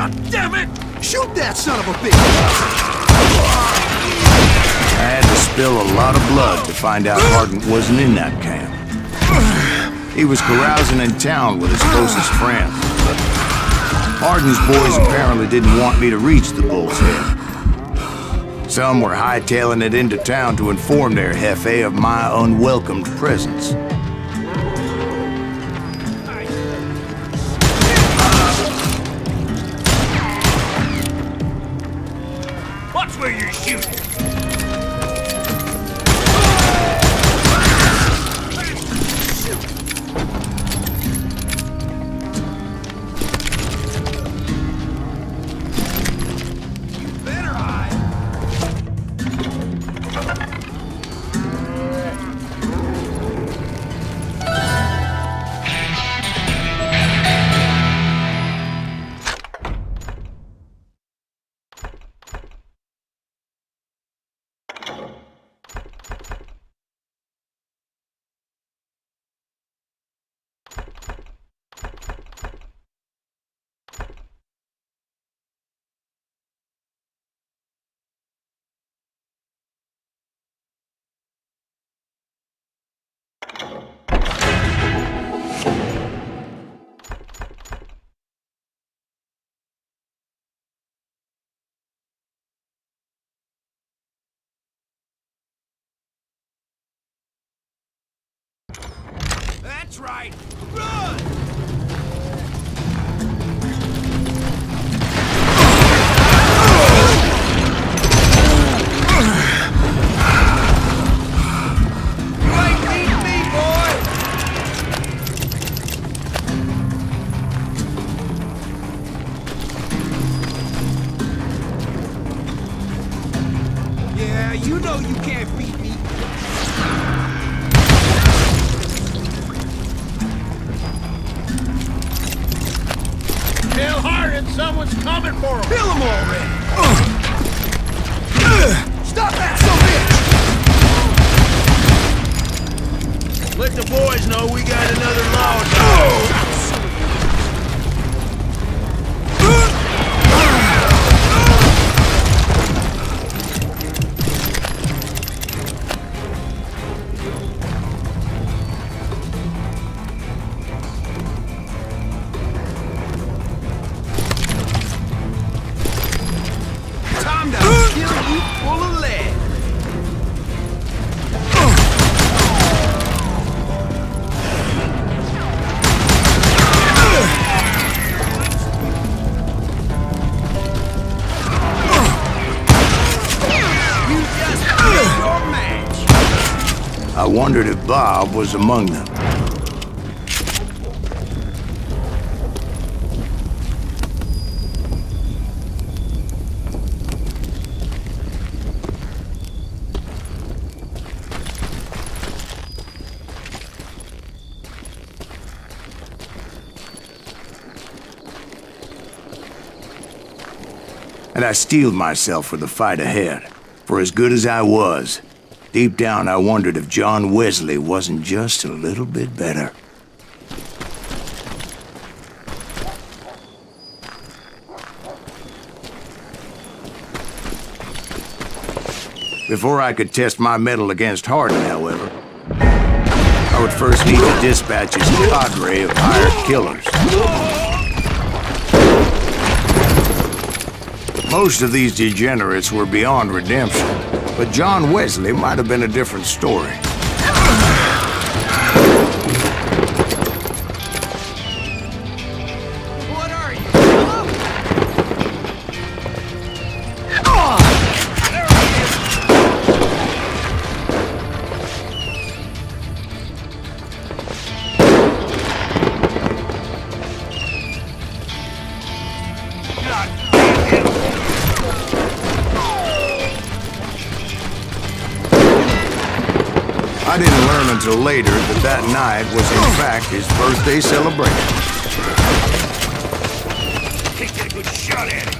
God damn it! Shoot that son of a bitch! I had to spill a lot of blood to find out Hardin wasn't in that camp. He was carousing in town with his closest friends. Hardin's boys apparently didn't want me to reach the Bull's Head. Some were hightailing it into town to inform their jefe of my unwelcomed presence. Watch where you're shooting! That's right! Run! You ain't beating me, boy! Yeah, you know you can't beat me. Tell Hardin someone's coming for him! Kill him already! Stop that, son of a bitch! Let the boys know we got another log. I wondered if Bob was among them. And I steeled myself for the fight ahead. For as good as I was, deep down I wondered if John Wesley wasn't just a little bit better. Before I could test my mettle against Hardin, however, I would first need to dispatch his cadre of hired killers. Most of these degenerates were beyond redemption, but John Wesley might have been a different story. What are you? I didn't learn until later that that night was in fact his birthday celebration. Take a good shot at it.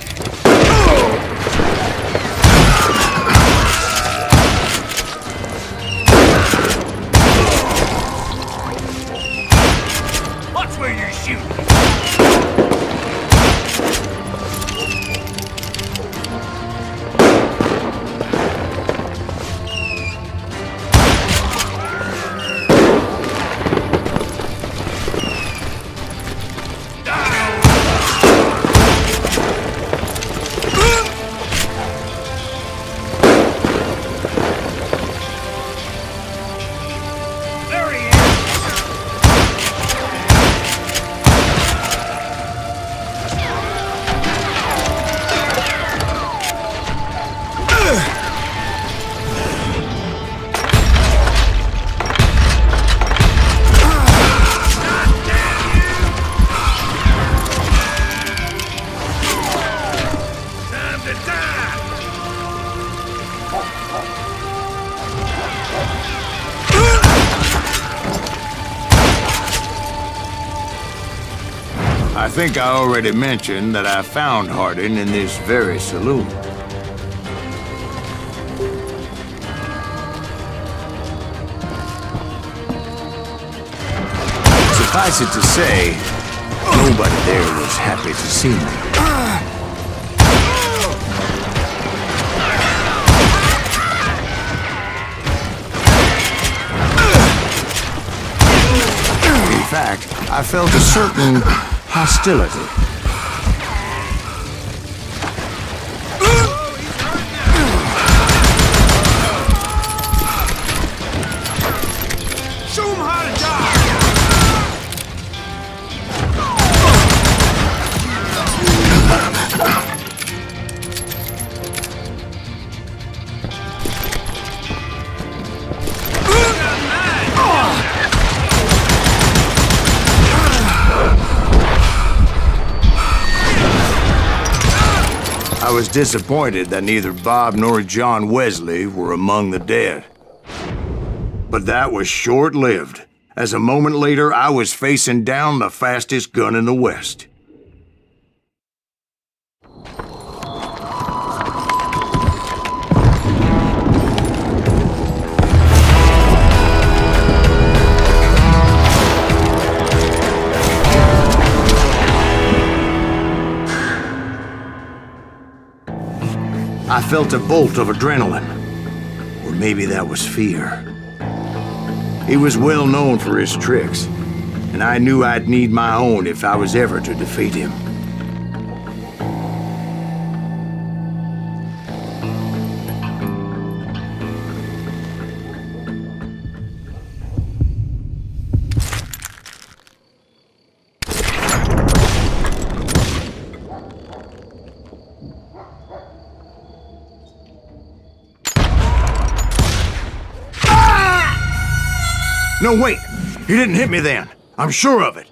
Watch where you're shooting. think I already mentioned that I found Hardin in this very saloon. Suffice it to say, nobody there was happy to see me. In fact, I felt a certain hostility. Show him how to die! I was disappointed that neither Bob nor John Wesley were among the dead. But that was short-lived, as a moment later I was facing down the fastest gun in the West. I felt a bolt of adrenaline, or maybe that was fear. He was well known for his tricks, and I knew I'd need my own if I was ever to defeat him. No, wait! He didn't hit me then. I'm sure of it.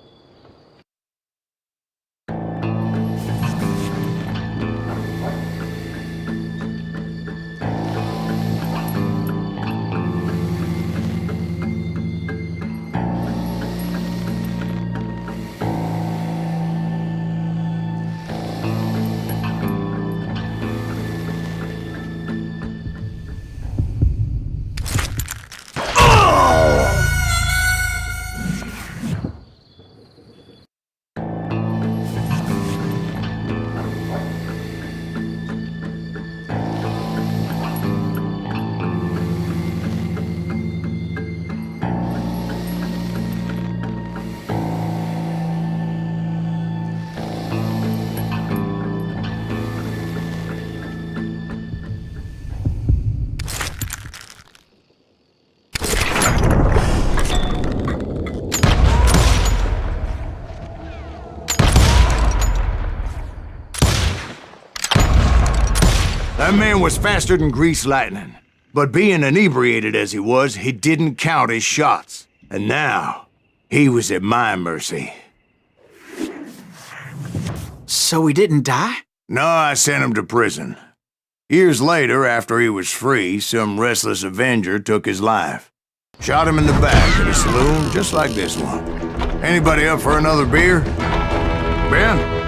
That man was faster than greased lightning. But being inebriated as he was, he didn't count his shots. And now, he was at my mercy. So he didn't die? No, I sent him to prison. Years later, after he was free, some restless Avenger took his life. Shot him in the back at a saloon just like this one. Anybody up for another beer? Ben?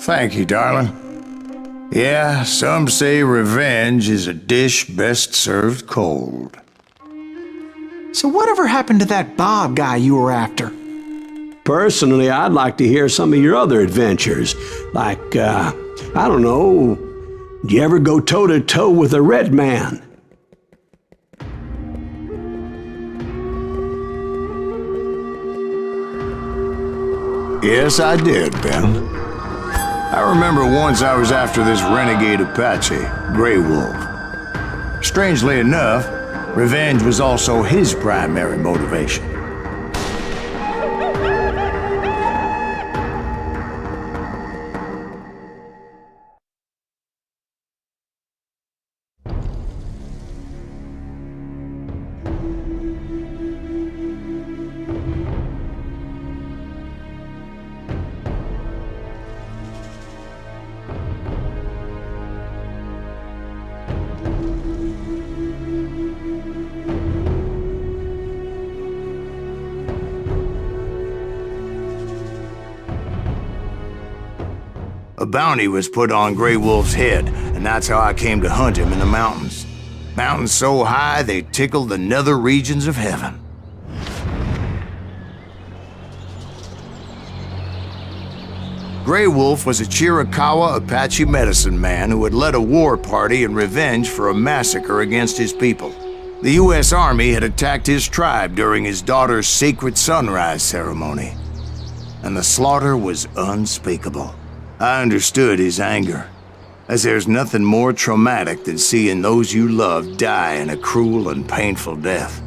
Thank you, darling. Yeah, some say revenge is a dish best served cold. So whatever happened to that Bob guy you were after? Personally, I'd like to hear some of your other adventures. Like, I don't know, did you ever go toe-to-toe with a red man? Yes, I did, Ben. I remember once I was after this renegade Apache, Grey Wolf. Strangely enough, revenge was also his primary motivation. A bounty was put on Grey Wolf's head, and that's how I came to hunt him in the mountains. Mountains so high they tickled the nether regions of heaven. Grey Wolf was a Chiricahua Apache medicine man who had led a war party in revenge for a massacre against his people. The U.S. Army had attacked his tribe during his daughter's sacred sunrise ceremony, and the slaughter was unspeakable. I understood his anger, as there's nothing more traumatic than seeing those you love die in a cruel and painful death.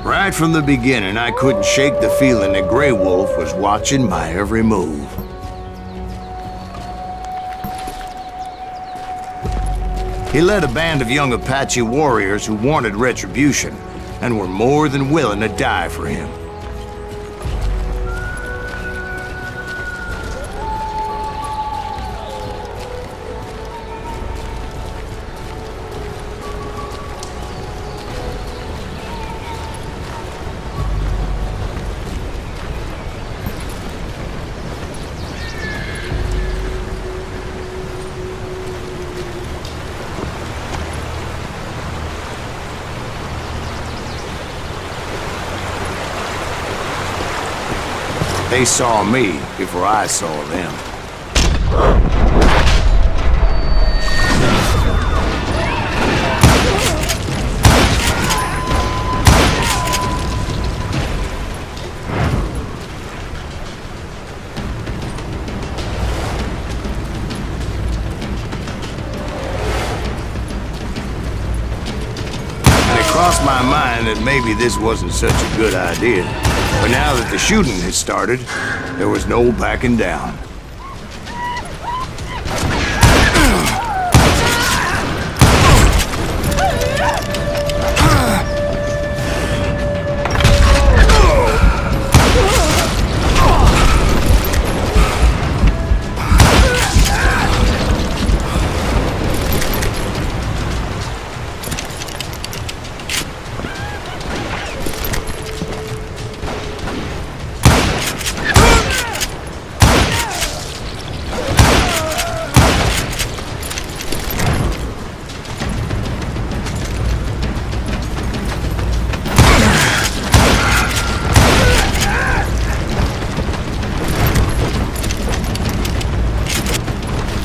Right from the beginning, I couldn't shake the feeling that Grey Wolf was watching my every move. He led a band of young Apache warriors who wanted retribution and were more than willing to die for him. They saw me before I saw them. And it crossed my mind that maybe this wasn't such a good idea. But now that the shooting had started, there was no backing down.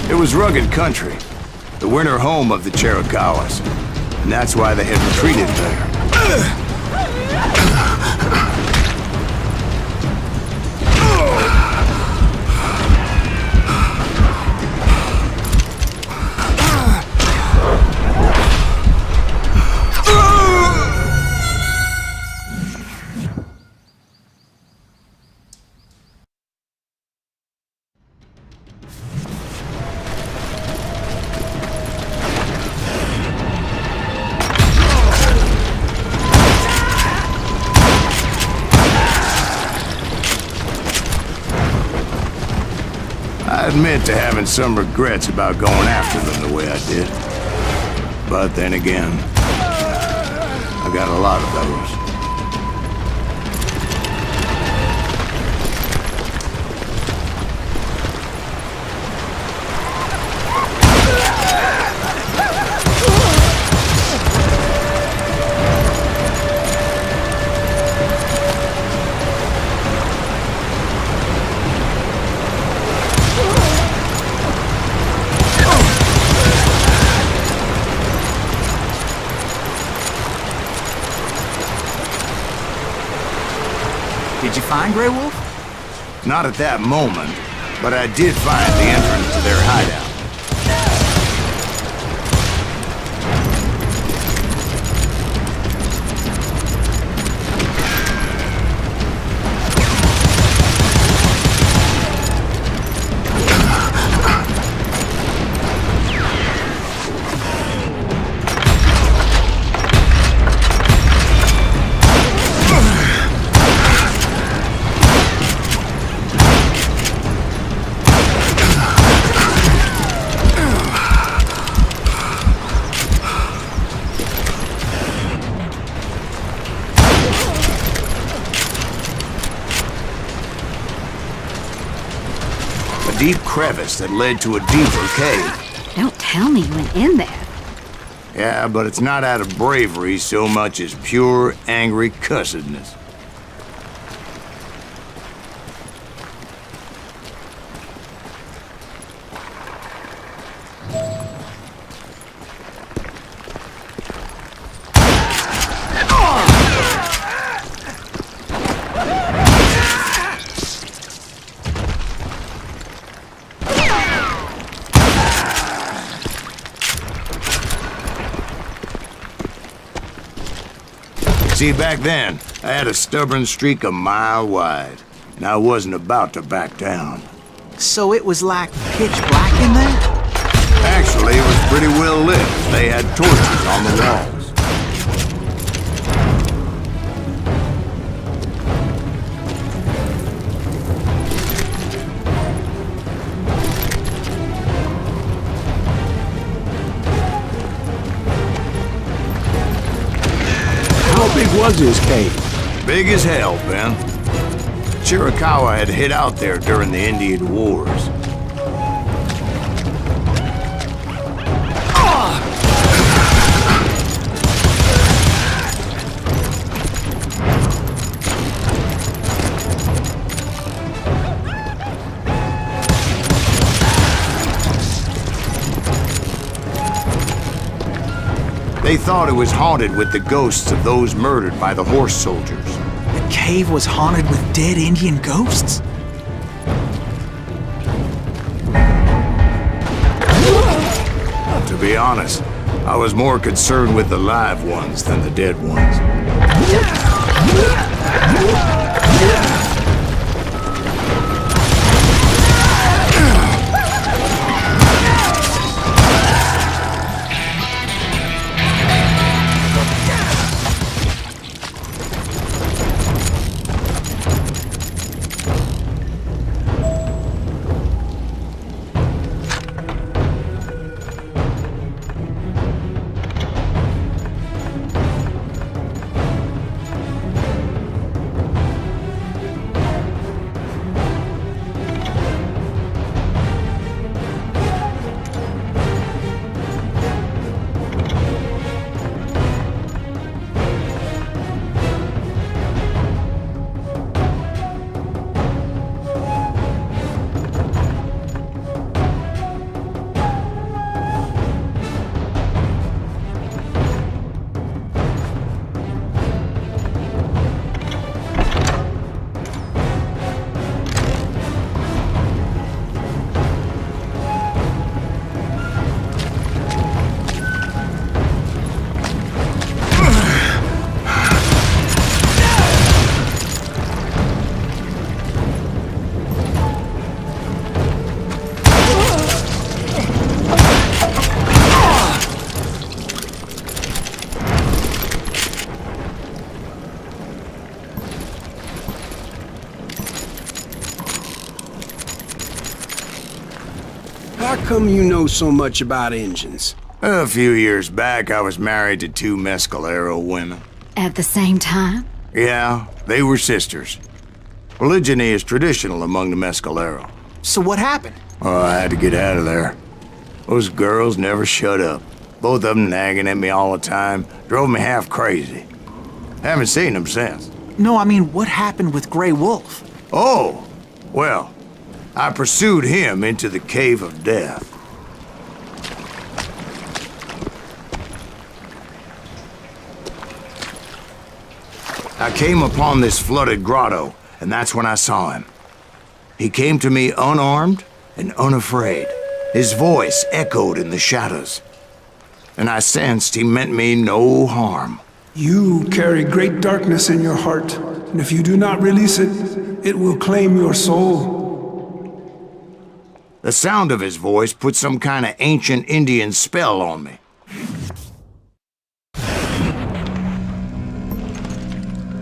It was rugged country, the winter home of the Chiricahuas, and that's why they had retreated there. I admit to having some regrets about going after them the way I did. But then again, I got a lot of those. Did you find Grey Wolf? Not at that moment, but I did find the entrance to their hideout. deep crevice that led to a deeper cave. Don't tell me you went in there. Yeah, but it's not out of bravery so much as pure, angry cussedness. See, back then, I had a stubborn streak a mile wide, and I wasn't about to back down. So it was like pitch black in there? Actually, it was pretty well lit. They had torches on the walls. How big was his cave? Big as hell, Ben. Chiricahua had hid out there during the Indian Wars. They thought it was haunted with the ghosts of those murdered by the horse soldiers. The cave was haunted with dead Indian ghosts? To be honest, I was more concerned with the live ones than the dead ones. How come you know so much about engines? A few years back, I was married to two Mescalero women. At the same time? Yeah, they were sisters. Polygyny is traditional among the Mescalero. So what happened? Oh, I had to get out of there. Those girls never shut up. Both of them nagging at me all the time. Drove me half crazy. Haven't seen them since. No, I mean, what happened with Grey Wolf? Oh, well, I pursued him into the Cave of Death. I came upon this flooded grotto, and that's when I saw him. He came to me unarmed and unafraid. His voice echoed in the shadows, and I sensed he meant me no harm. You carry great darkness in your heart, and if you do not release it, it will claim your soul. The sound of his voice put some kind of ancient Indian spell on me.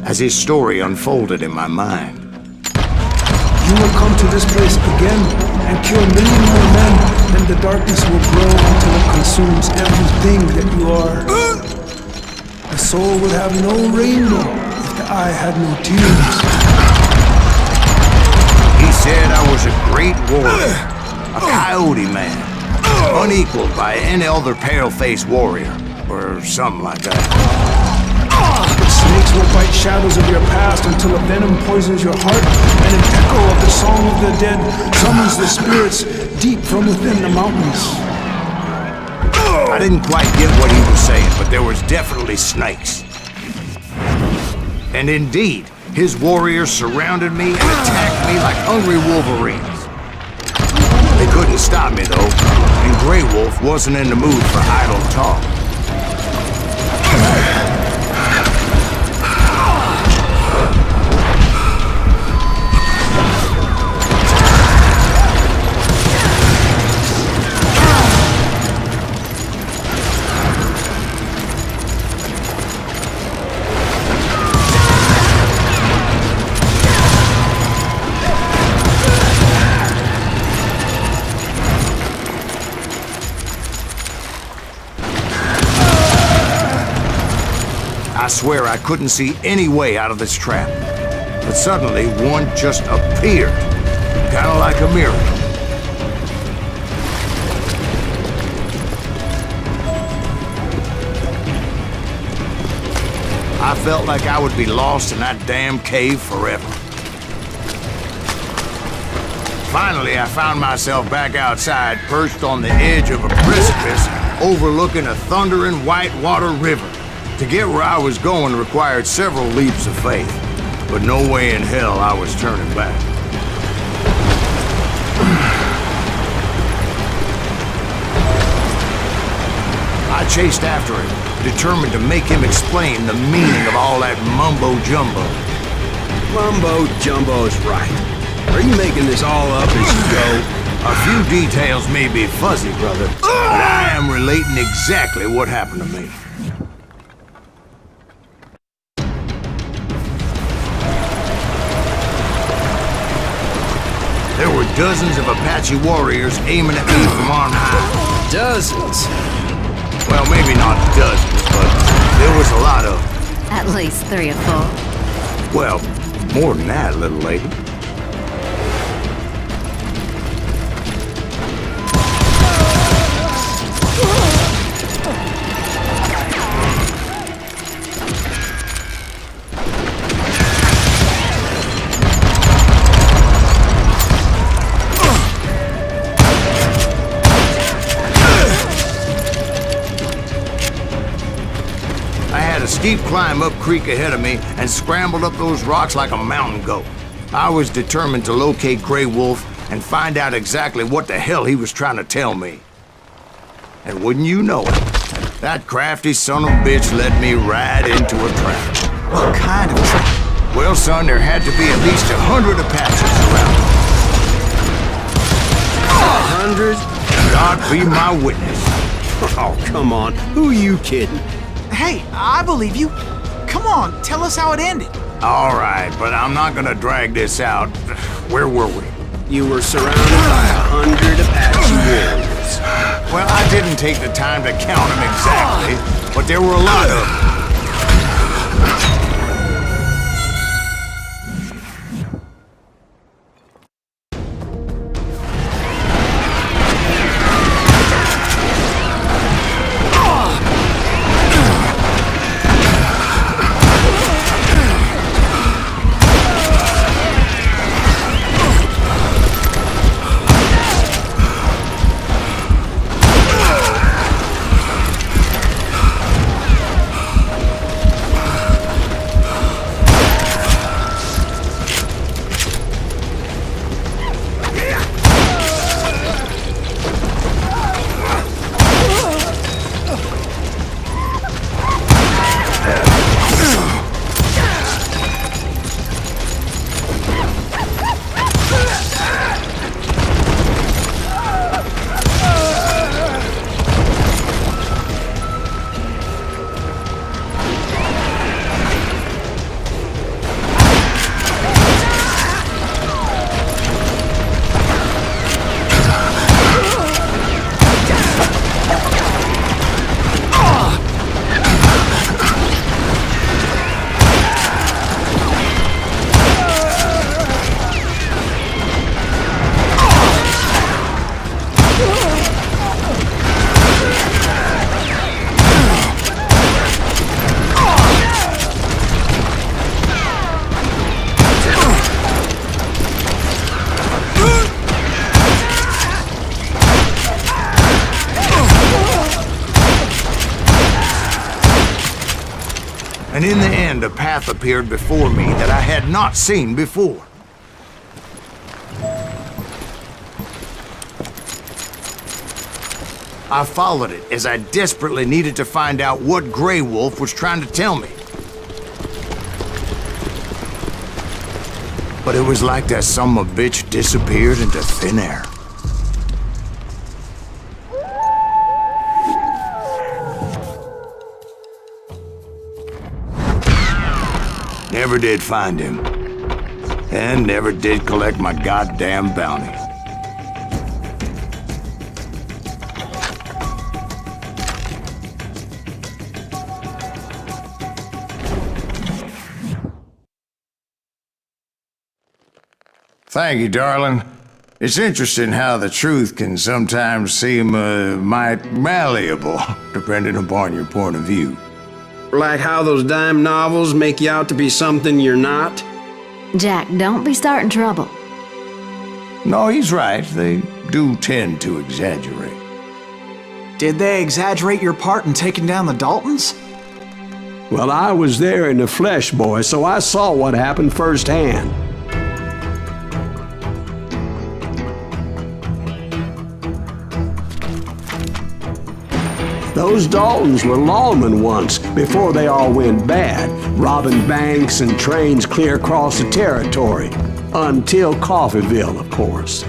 As his story unfolded in my mind. You will come to this place again and kill many more men, and the darkness will grow until it consumes everything that you are. The soul would have no rainbow if the eye had no tears. He said I was a great warrior. A coyote man, unequaled by any other pale-faced warrior, or something like that. Snakes will bite shadows of your past until a venom poisons your heart, and an echo of the song of the dead summons the spirits deep from within the mountains. I didn't quite get what he was saying, but there was definitely snakes. And indeed, his warriors surrounded me and attacked me like hungry wolverines. They couldn't stop me, though, and Grey Wolf wasn't in the mood for idle talk. I swear I couldn't see any way out of this trap. But suddenly, one just appeared. Kind of like a miracle. I felt like I would be lost in that damn cave forever. Finally, I found myself back outside, perched on the edge of a precipice, overlooking a thundering whitewater river. To get where I was going required several leaps of faith, but no way in hell I was turning back. I chased after him, determined to make him explain the meaning of all that mumbo-jumbo. Mumbo-jumbo's right. Are you making this all up as you go? A few details may be fuzzy, brother, but I am relating exactly what happened to me. There were dozens of Apache warriors aiming at me from on high. Dozens? Well, maybe not dozens, but there was a lot of them. At least 3 or 4. Well, more than that, little lady. A steep climb up creek ahead of me and scrambled up those rocks like a mountain goat. I was determined to locate Grey Wolf and find out exactly what the hell he was trying to tell me. And wouldn't you know it, that crafty son of a bitch led me right into a trap. What kind of trap? Well, son, there had to be at least 100 Apaches around. 100? God be my witness. Oh, come on. Who are you kidding? Hey, I believe you. Come on, tell us how it ended. All right, but I'm not gonna drag this out. Where were we? You were surrounded by 100 Apache warriors. Well, I didn't take the time to count them exactly, but there were a lot of them. And in the end, a path appeared before me that I had not seen before. I followed it as I desperately needed to find out what Grey Wolf was trying to tell me. But it was like that son-of-a-bitch disappeared into thin air. Never did find him. And never did collect my goddamn bounty. Thank you, darling. It's interesting how the truth can sometimes seem might malleable, depending upon your point of view. Like how those dime novels make you out to be something you're not? Jack, don't be starting trouble. No, he's right. They do tend to exaggerate. Did they exaggerate your part in taking down the Daltons? Well, I was there in the flesh, boy, so I saw what happened firsthand. Those Daltons were lawmen once, before they all went bad, robbing banks and trains clear across the territory. Until Coffeeville, of course.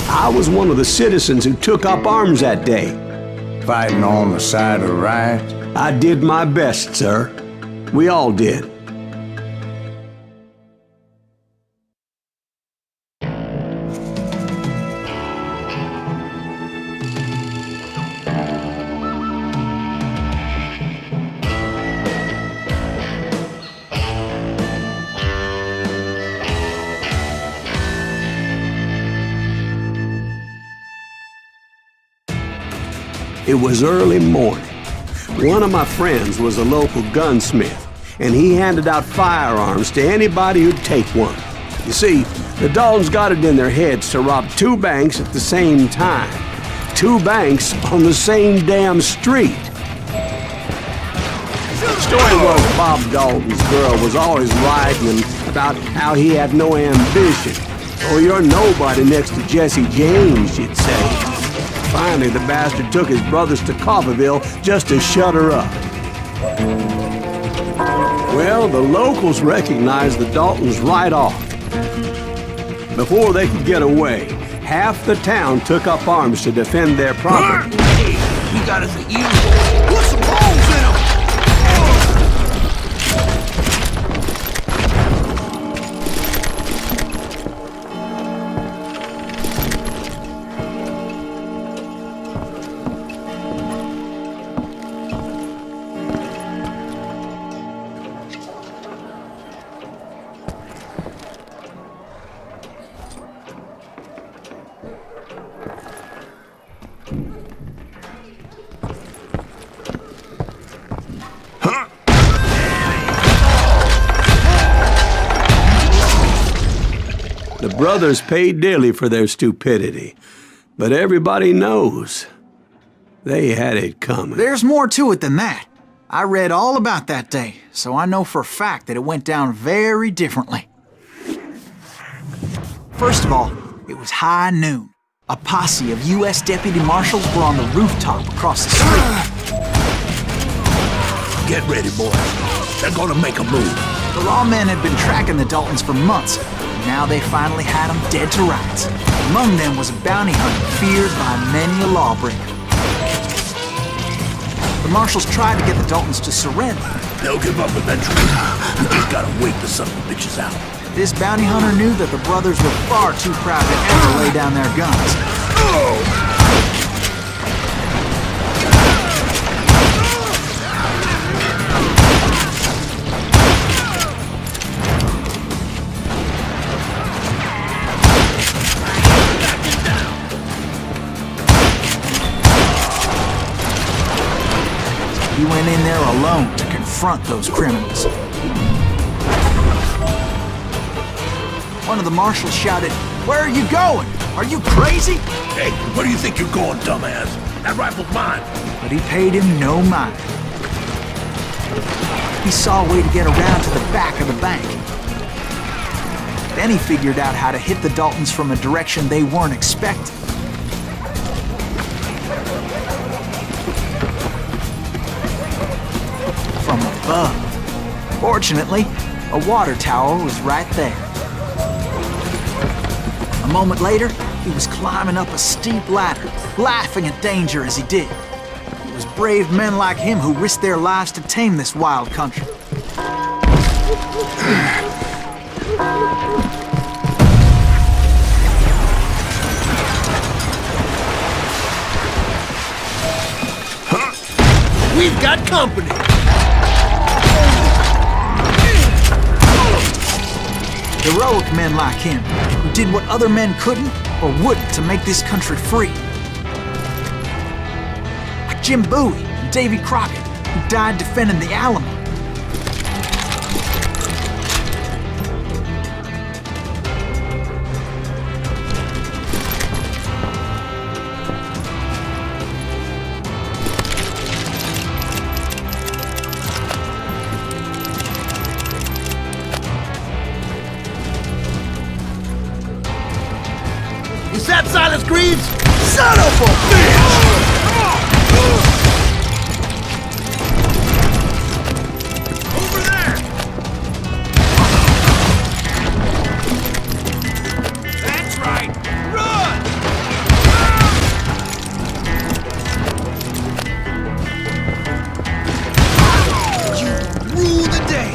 I was one of the citizens who took up arms that day. Fighting on the side of right? I did my best, sir. We all did. It was early morning. One of my friends was a local gunsmith, and he handed out firearms to anybody who'd take one. You see, the Daltons got it in their heads to rob 2 banks at the same time. 2 banks on the same damn street. The story was Bob Dalton's girl was always writing about how he had no ambition. Oh, you're nobody next to Jesse James, she'd say. Finally, the bastard took his brothers to Coffeeville just to shut her up. Well, the locals recognized the Daltons right off. Before they could get away, half the town took up arms to defend their property. Hey, we got us an evil. Put some holes in him! The brothers paid dearly for their stupidity, but everybody knows they had it coming. There's more to it than that. I read all about that day, so I know for a fact that it went down very differently. First of all, it was high noon. A posse of U.S. deputy marshals were on the rooftop across the street. Get ready, boys. They're gonna make a move. The lawmen had been tracking the Daltons for months, and now they finally had them dead to rights. Among them was a bounty hunter feared by many a lawbreaker. The marshals tried to get the Daltons to surrender. They'll give up eventually. We just gotta wait the son of bitches out. This bounty hunter knew that the brothers were far too proud to ever lay down their guns. He went in there alone to confront those criminals. One of the marshals shouted, "Where are you going? Are you crazy?" Hey, where do you think you're going, dumbass? That rifle's mine. But he paid him no mind. he saw a way to get around to the back of the bank. Then he figured out how to hit the Daltons from a direction they weren't expecting. From above. Fortunately, a water tower was right there. A moment later, he was climbing up a steep ladder, laughing at danger as he did. It was brave men like him who risked their lives to tame this wild country. We've got company. Heroic men like him, who did what other men couldn't or wouldn't to make this country free. Like Jim Bowie and Davy Crockett, who died defending the Alamo. Is that Silas Greaves? Son of a bitch! Over there! That's right! Run! You rule the day!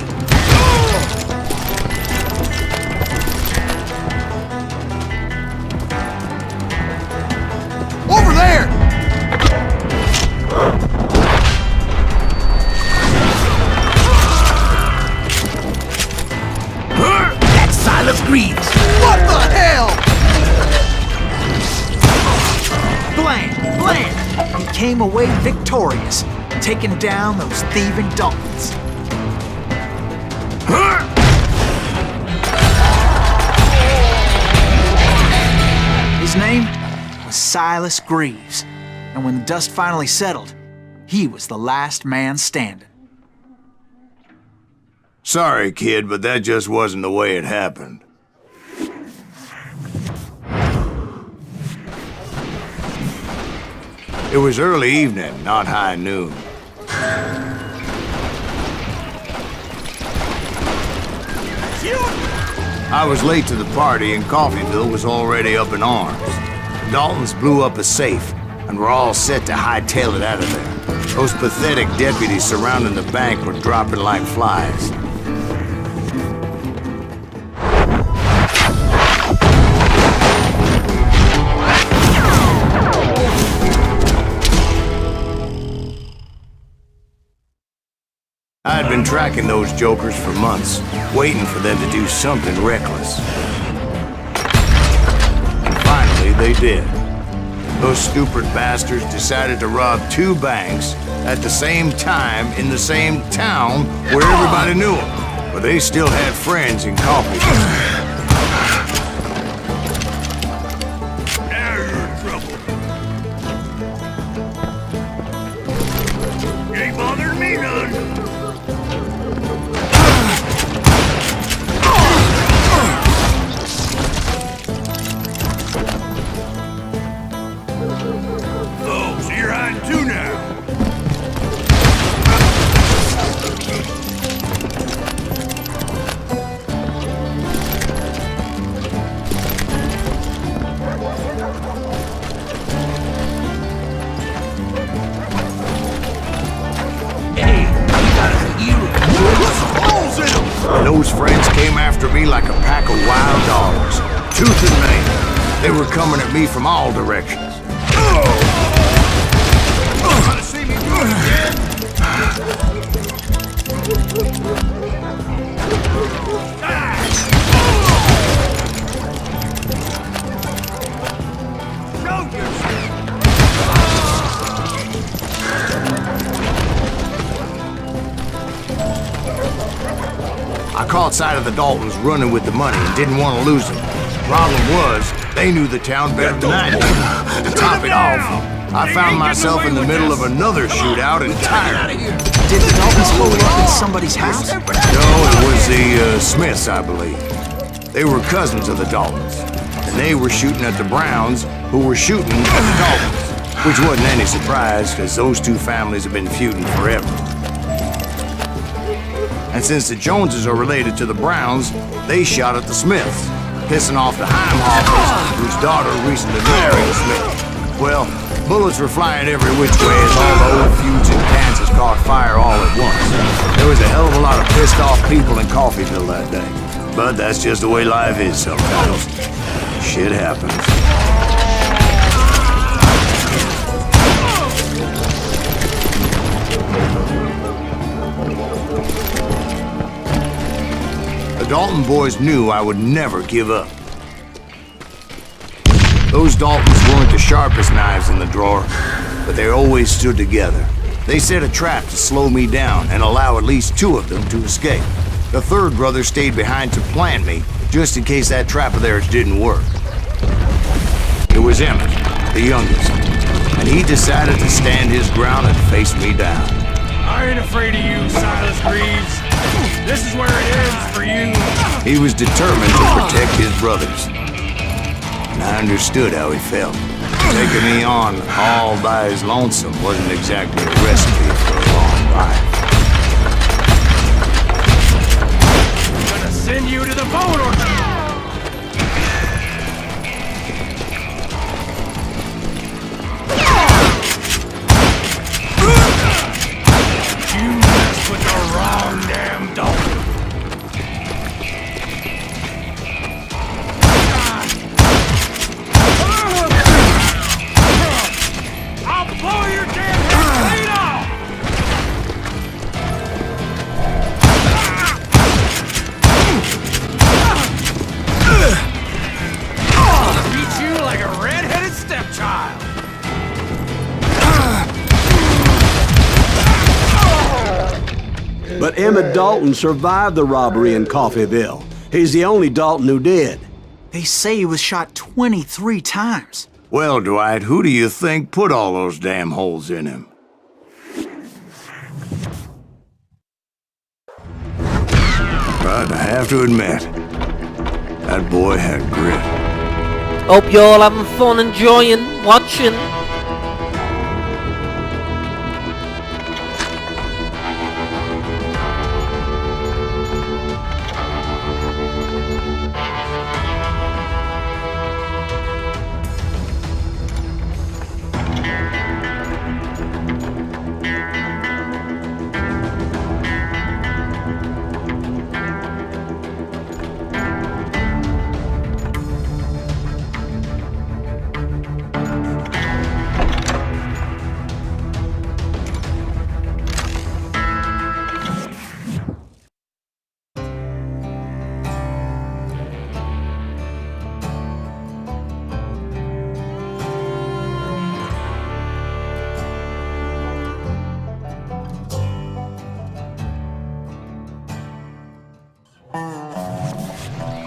Over there! That's Silas Greaves! What the hell? Blam! Blam! He came away victorious, taking down those thieving Daltons. His name was Silas Greaves, and when the dust finally settled, he was the last man standing. Sorry, kid, but that just wasn't the way it happened. It was early evening, not high noon. I was late to the party and Coffeyville was already up in arms. The Daltons blew up a safe and were all set to hightail it out of there. Those pathetic deputies surrounding the bank were dropping like flies. I had been tracking those jokers for months, waiting for them to do something reckless. And finally, they did. Those stupid bastards decided to rob 2 banks at the same time in the same town where everybody knew them. But they still had friends in Coffeyville. Now you're in trouble. You ain't bothering me none. Oh, so you're hiding too now. Hey, you got a hero. Put some holes in him. And those friends came after me like a pack of wild dogs, tooth and nail. They were coming at me from all directions. Wanna see me do it again? Show yourself. I caught sight of the Daltons running with the money and didn't want to lose them. Problem was, they knew the town better than I did. To top it off, I found myself in the middle of another shootout entirely. Did the Daltons hold up in somebody's house? No, it was the Smiths, I believe. They were cousins of the Daltons, and they were shooting at the Browns, who were shooting at the Daltons, which wasn't any surprise, because those two families have been feuding forever. And since the Joneses are related to the Browns, they shot at the Smiths, pissing off the Heimhoffers, whose daughter recently married a Smith. Well, bullets were flying every which way as all the old feuds in Kansas caught fire all at once. There was a hell of a lot of pissed off people in Coffeyville that day. But that's just the way life is sometimes. Shit happens. The Dalton boys knew I would never give up. Those Daltons weren't the sharpest knives in the drawer, but they always stood together. They set a trap to slow me down and allow at least two of them to escape. The third brother stayed behind to plant me, just in case that trap of theirs didn't work. It was Emmett, the youngest, and he decided to stand his ground and face me down. I ain't afraid of you, Silas Greaves. This is where it ends for you. He was determined to protect his brothers. And I understood how he felt. Taking me on all by his lonesome wasn't exactly a recipe for a long life. I'm gonna send you to the bone or... You messed with the wrong damn dog. I'll blow your damn head clean off! I'll beat you like a red-headed stepchild. But Emmett Dalton survived the robbery in Coffeyville. He's the only Dalton who did. They say he was shot 23 times. Well, Dwight, who do you think put all those damn holes in him? But I have to admit, that boy had grit. Hope you're all having fun, enjoying, watching.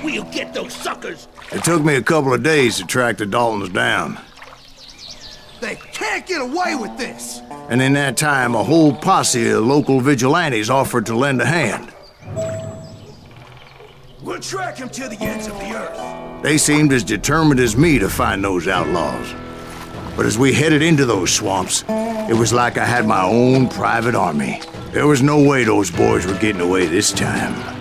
We'll get those suckers! It took me a couple of days to track the Daltons down. They can't get away with this! And in that time, a whole posse of local vigilantes offered to lend a hand. We'll track him to the ends of the earth. They seemed as determined as me to find those outlaws. But as we headed into those swamps, it was like I had my own private army. There was no way those boys were getting away this time.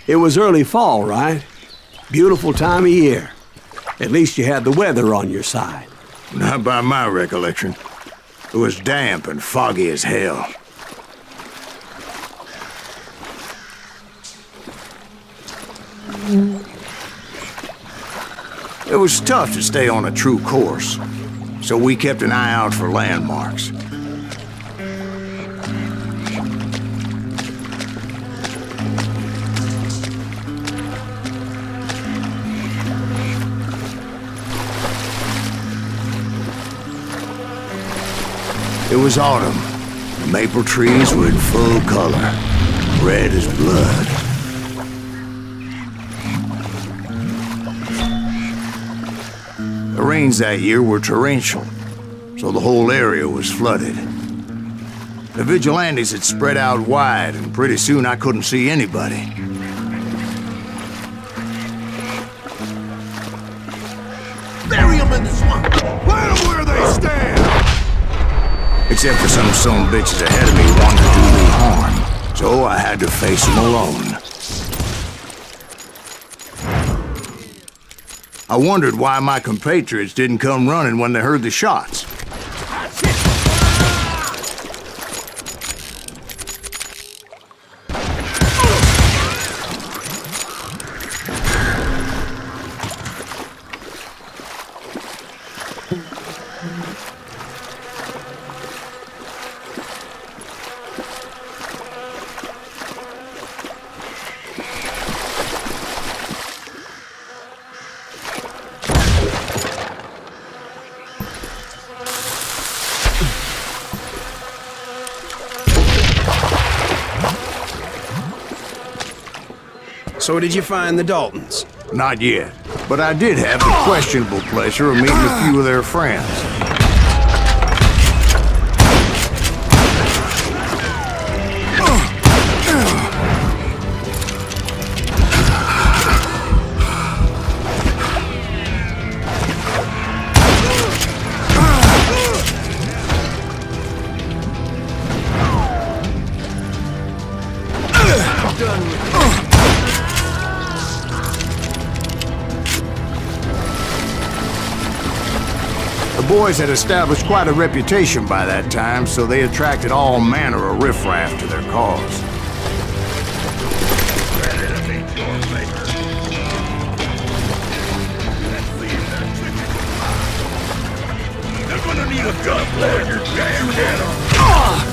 It was early fall, right? Beautiful time of year. At least you had the weather on your side. Not by my recollection. It was damp and foggy as hell. It was tough to stay on a true course, so we kept an eye out for landmarks. It was autumn. The maple trees were in full color, red as blood. The rains that year were torrential, so the whole area was flooded. The vigilantes had spread out wide, and pretty soon I couldn't see anybody. Bury them in the swamp! Plant them where they stand! Except for some son bitches ahead of me wanting to do me harm, so I had to face them alone. I wondered why my compatriots didn't come running when they heard the shots. So did you find the Daltons? Not yet, but I did have the questionable pleasure of meeting a few of their friends. The boys had established quite a reputation by that time, so they attracted all manner of riffraff to their cause. They're gonna need a gun to blow your damn head off!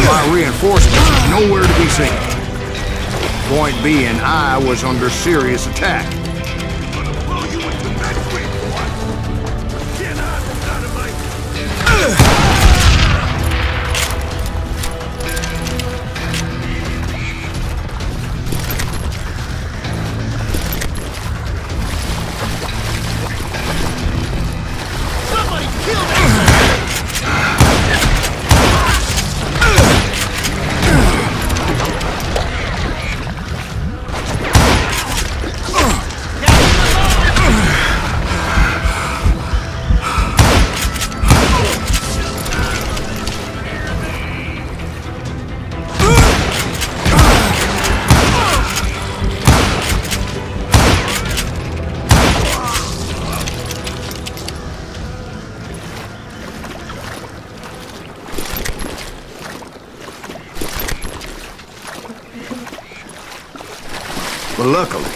My reinforcements was nowhere to be seen. Point being, I was under serious attack. Somebody kill that! But luckily,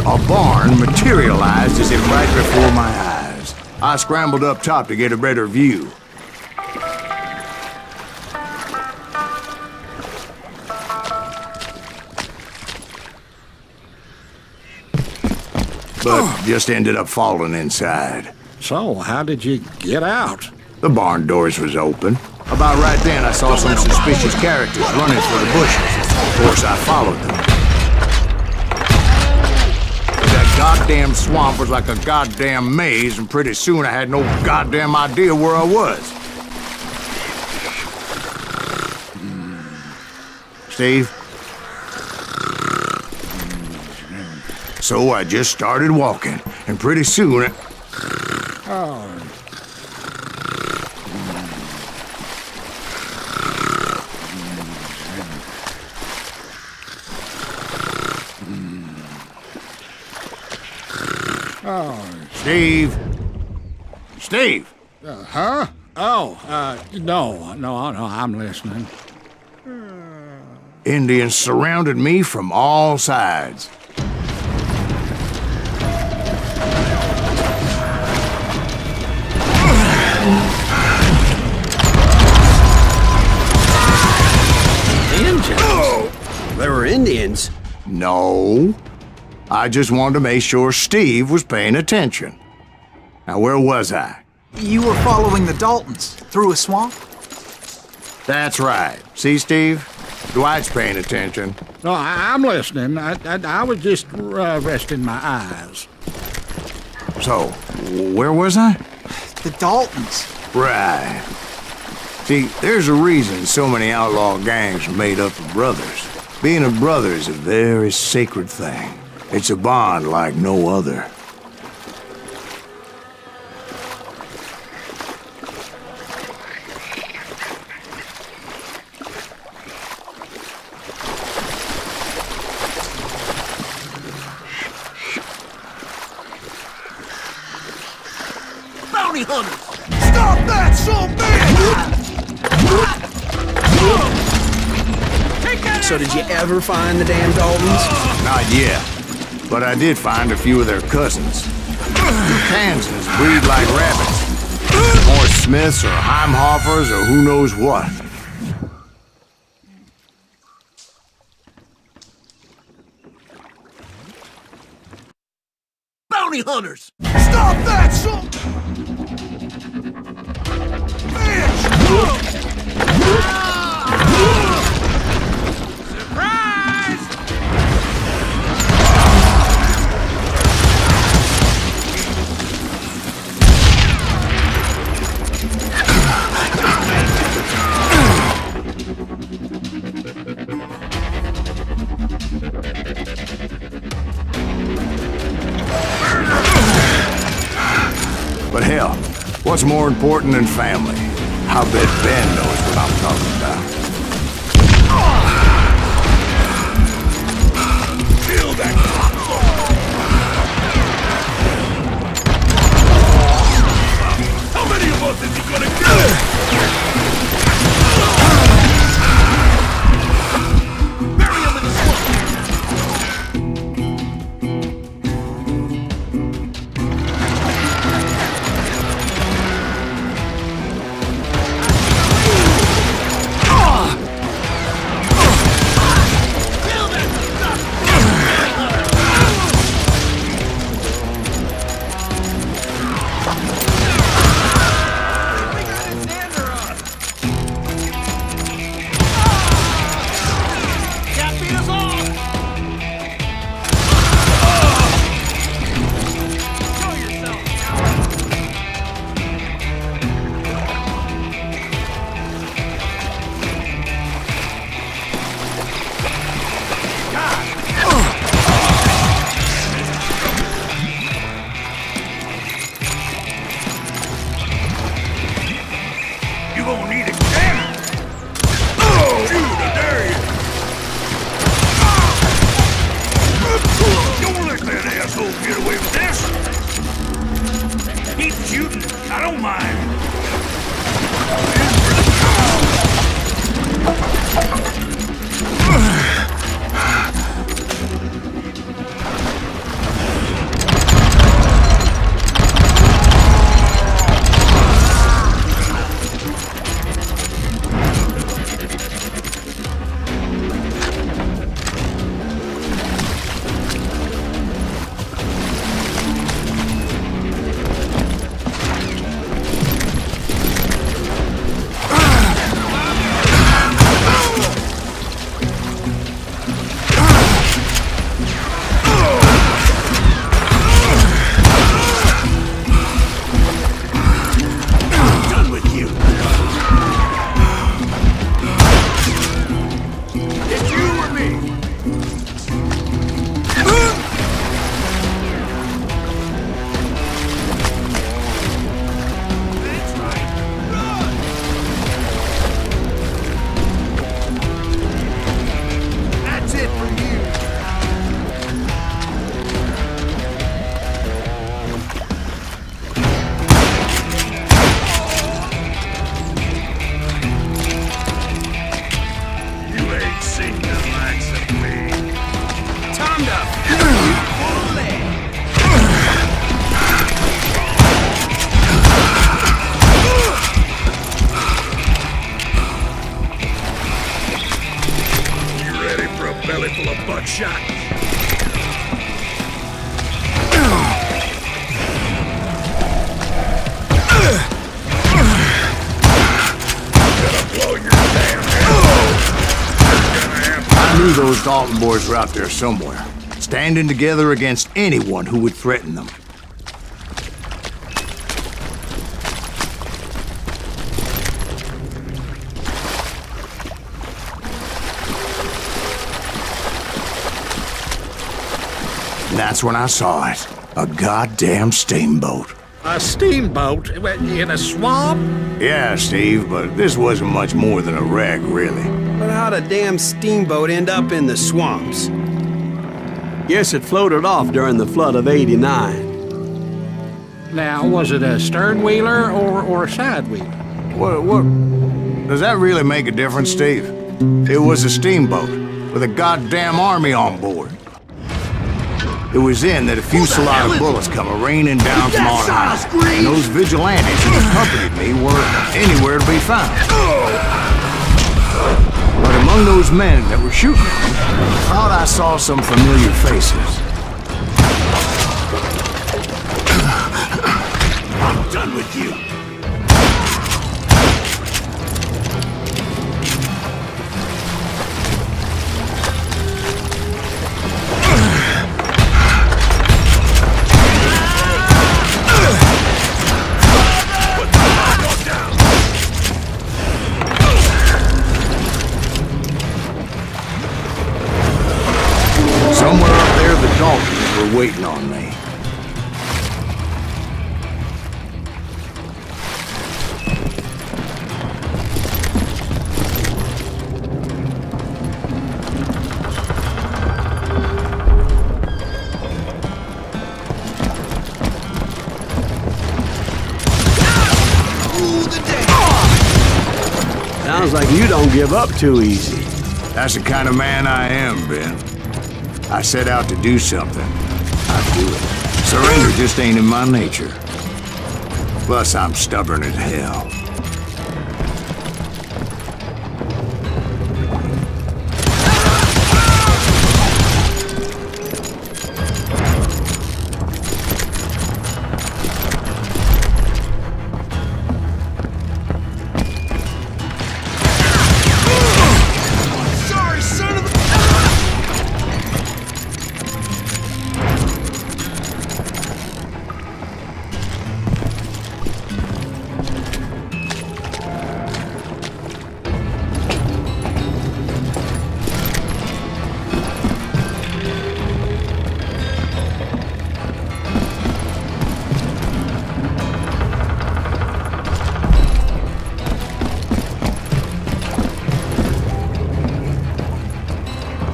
a barn materialized as if right before my eyes. I scrambled up top to get a better view. But just ended up falling inside. So, how did you get out? The barn doors was open. About right then, I saw some suspicious characters running for the bushes. Of course, I followed them. But that goddamn swamp was like a goddamn maze, and pretty soon I had no goddamn idea where I was. Steve? So I just started walking, and pretty soon Steve? Steve? Huh? Oh, no, I'm listening. Indians surrounded me from all sides. Indians? There were Indians? No. I just wanted to make sure Steve was paying attention. Now, where was I? You were following the Daltons through a swamp? That's right. See, Steve? Dwight's paying attention. No, I'm listening. I was just resting my eyes. So, where was I? The Daltons. Right. See, there's a reason so many outlaw gangs are made up of brothers. Being a brother is a very sacred thing. It's a bond like no other. Bounty hunters! Stop that, so So did you ever find the damn Daltons? Not yet. But I did find a few of their cousins. Kansans breed like rabbits. Or Smiths or Heimhoffers or who knows what. Bounty hunters! Stop that, so But hell, what's more important than family? I bet Ben knows what I'm talking about. Kill that How many of us is he gonna kill? Bury him in the swamp! belly full of buckshot. I knew those Dalton boys were out there somewhere, standing together against anyone who would threaten them. And that's when I saw it. A goddamn steamboat. A steamboat in a swamp? Yeah, Steve, but this wasn't much more than a wreck, really. But how'd a damn steamboat end up in the swamps? Guess it floated off during the flood of '89. Now, was it a stern wheeler or a side wheeler? What? Does that really make a difference, Steve? It was a steamboat with a goddamn army on board. It was then that a fusillade of bullets come raining down from on high, and those vigilantes who accompanied me weren't anywhere to be found. But among those men that were shooting at me, I thought I saw some familiar faces. I'm done with you. Somewhere up there, the Daltons were waiting on me. Sounds like you don't give up too easy. That's the kind of man I am, Ben. I set out to do something. I do it. Surrender just ain't in my nature. Plus, I'm stubborn as hell.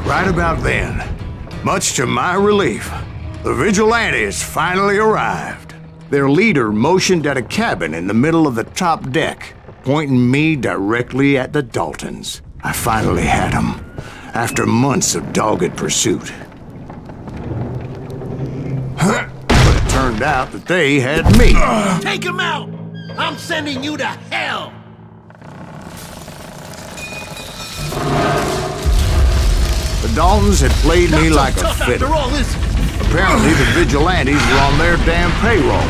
Right about then, much to my relief, the vigilantes finally arrived. Their leader motioned at a cabin in the middle of the top deck, pointing me directly at the Daltons. I finally had them, after months of dogged pursuit. But it turned out that they had me. Take him out! I'm sending you to hell! The Daltons had played me like a fiddle. After all this, Apparently, the vigilantes were on their damn payroll.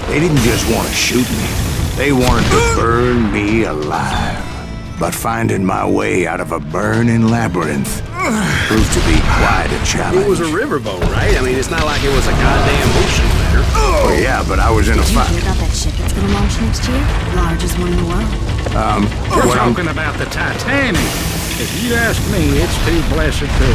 They didn't just want to shoot me. They wanted to burn me alive. But finding my way out of a burning labyrinth proved to be quite a challenge. It was a riverboat, right? I mean, it's not like it was a goddamn ocean liner. Oh, yeah, but I was in a Did you fight. hear about that ship that's gonna launch next year? Largest one in the world. we're talking about the Titanic. If you ask me, it's too blessed to.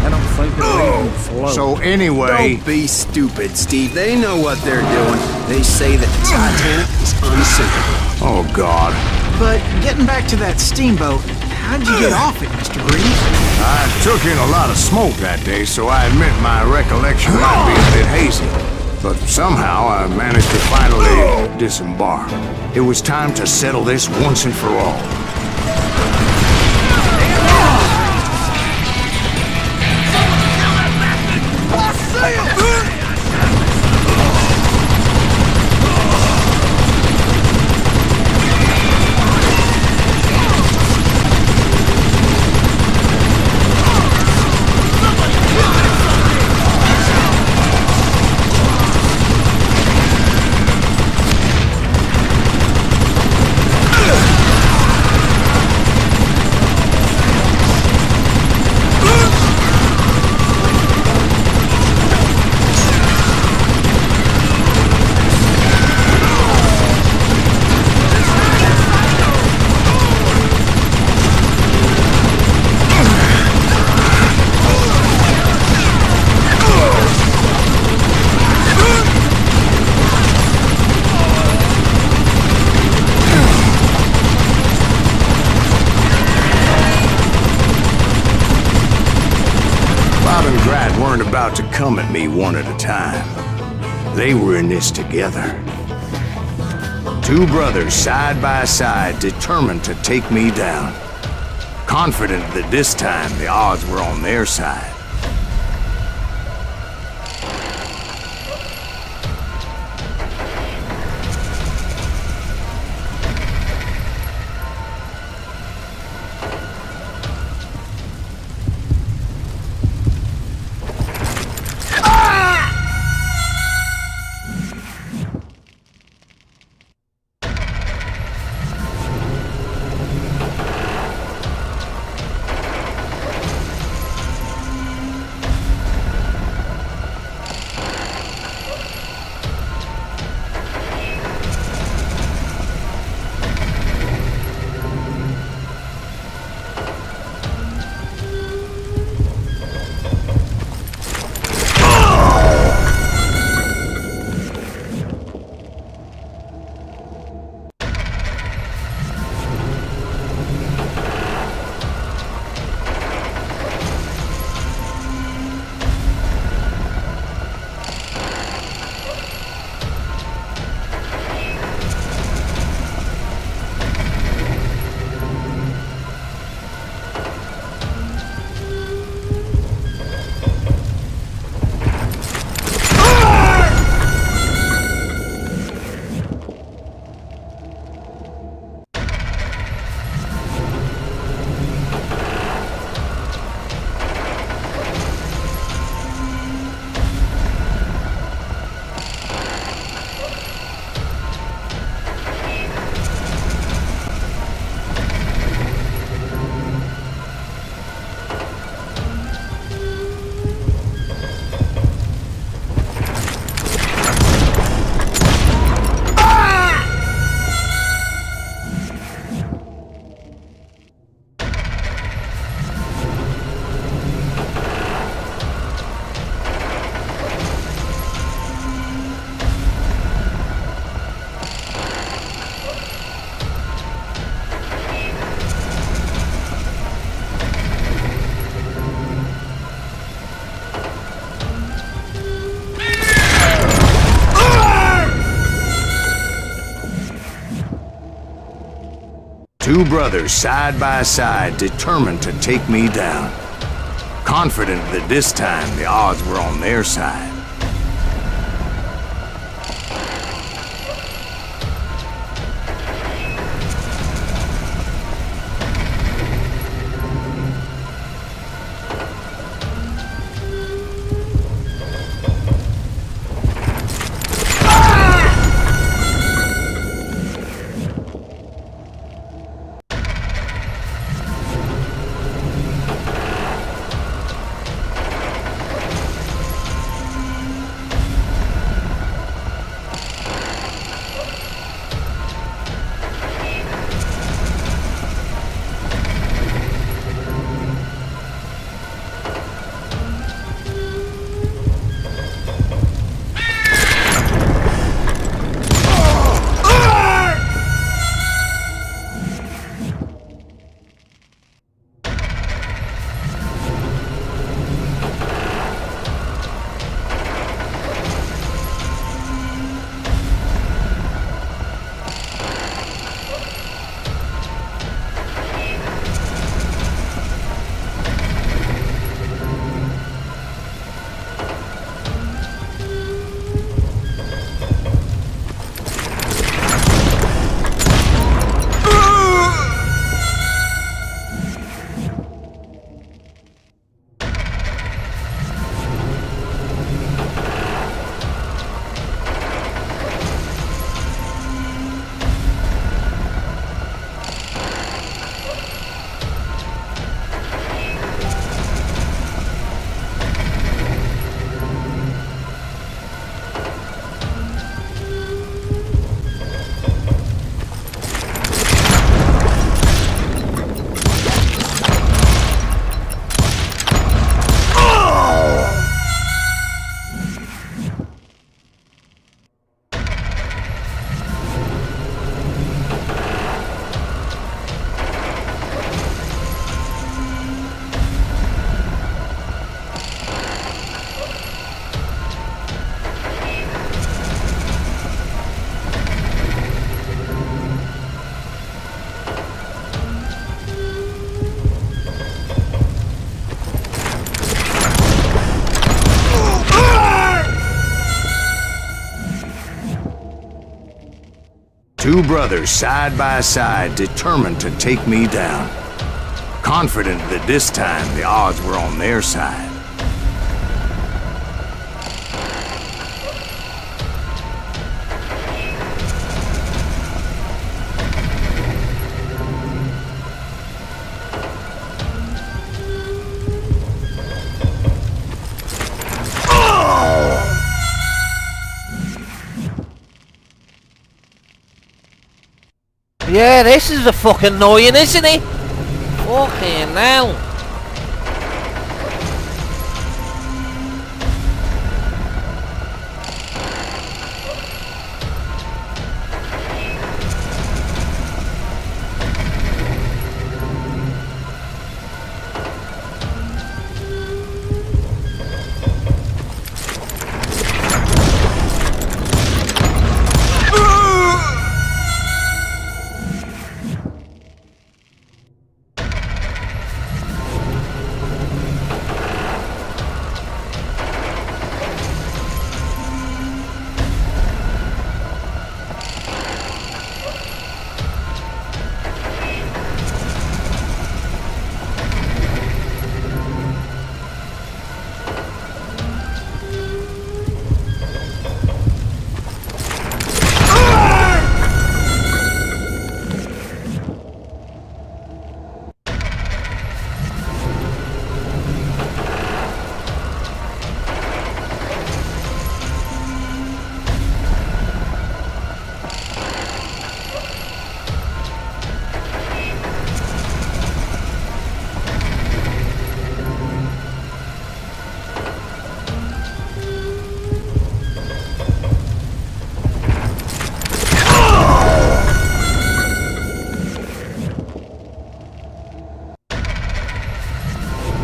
I don't think it'll even float. So anyway, Don't be stupid, Steve. They know what they're doing. They say that the Titanic is unsinkable. oh God, But getting back to that steamboat, how'd you get off it, Mr. Greaves? I took in a lot of smoke that day, so I admit my recollection might be a bit hazy. But somehow I managed to finally disembark. It was time to settle this once and for all. side weren't about to come at me one at a time. They were in this together. Two brothers side by side, determined to take me down. Confident that this time the odds were on their side. Two brothers side by side, determined to take me down. Confident that this time the odds were on their side. Two brothers side by side, determined to take me down. Confident that this time the odds were on their side. Yeah, this is a fucking annoying, isn't it? Fucking hell.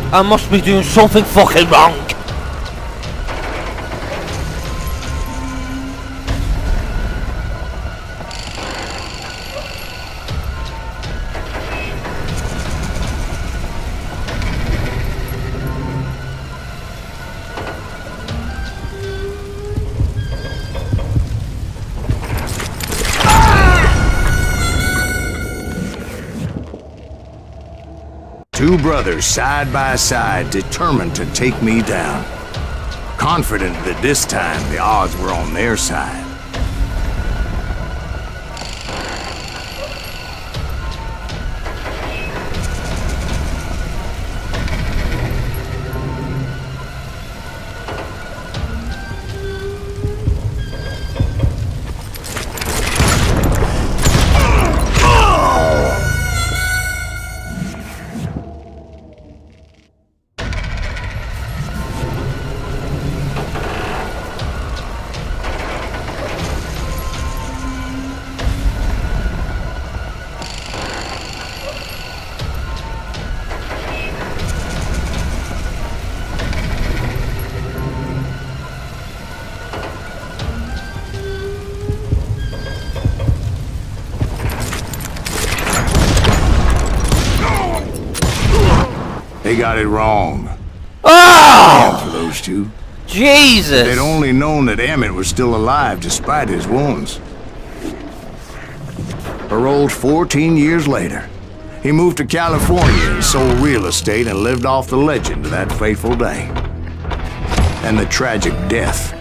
I must be doing something fucking wrong. Two brothers side by side, determined to take me down. Confident that this time the odds were on their side. They got it wrong. Oh! Damn for those two. Jesus! They'd only known that Emmett was still alive despite his wounds. Paroled 14 years later, he moved to California and sold real estate and lived off the legend of that fateful day. And the tragic death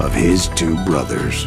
of his two brothers.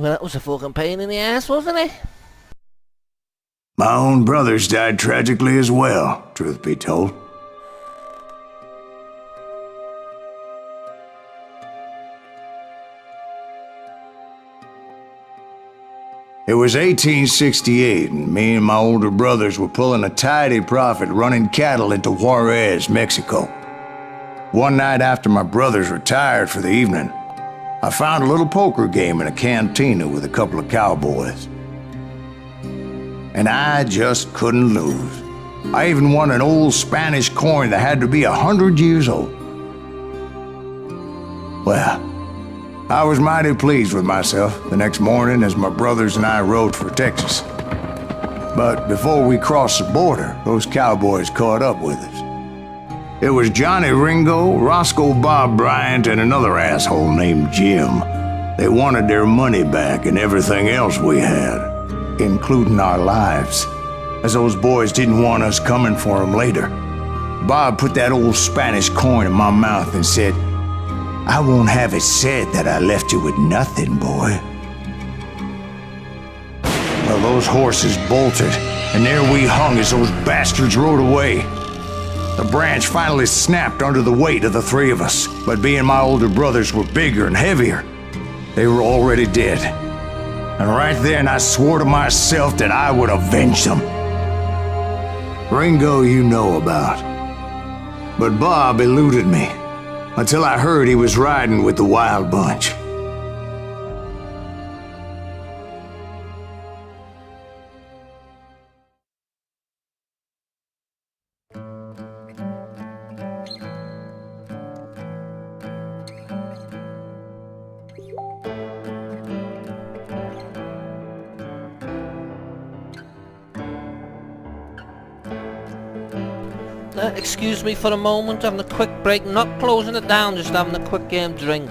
Well, that was a fucking pain in the ass, wasn't it? My own brothers died tragically as well, truth be told. It was 1868, and me and my older brothers were pulling a tidy profit running cattle into Juarez, Mexico. One night after my brothers retired for the evening, I found a little poker game in a cantina with a couple of cowboys. And I just couldn't lose. I even won an old Spanish coin that had to be 100 years old. Well, I was mighty pleased with myself the next morning as my brothers and I rode for Texas. But before we crossed the border, those cowboys caught up with us. It was Johnny Ringo, Roscoe Bob Bryant, and another asshole named Jim. They wanted their money back and everything else we had, including our lives, as those boys didn't want us coming for them later. Bob put that old Spanish coin in my mouth and said, "I won't have it said that I left you with nothing, boy." Well, those horses bolted, and there we hung as those bastards rode away. The branch finally snapped under the weight of the three of us, but being my older brothers were bigger and heavier, they were already dead. And right then I swore to myself that I would avenge them. Ringo you know about, but Bob eluded me until I heard he was riding with the Wild Bunch. Excuse me for a moment, having a quick break, not closing it down, just having a quick drink.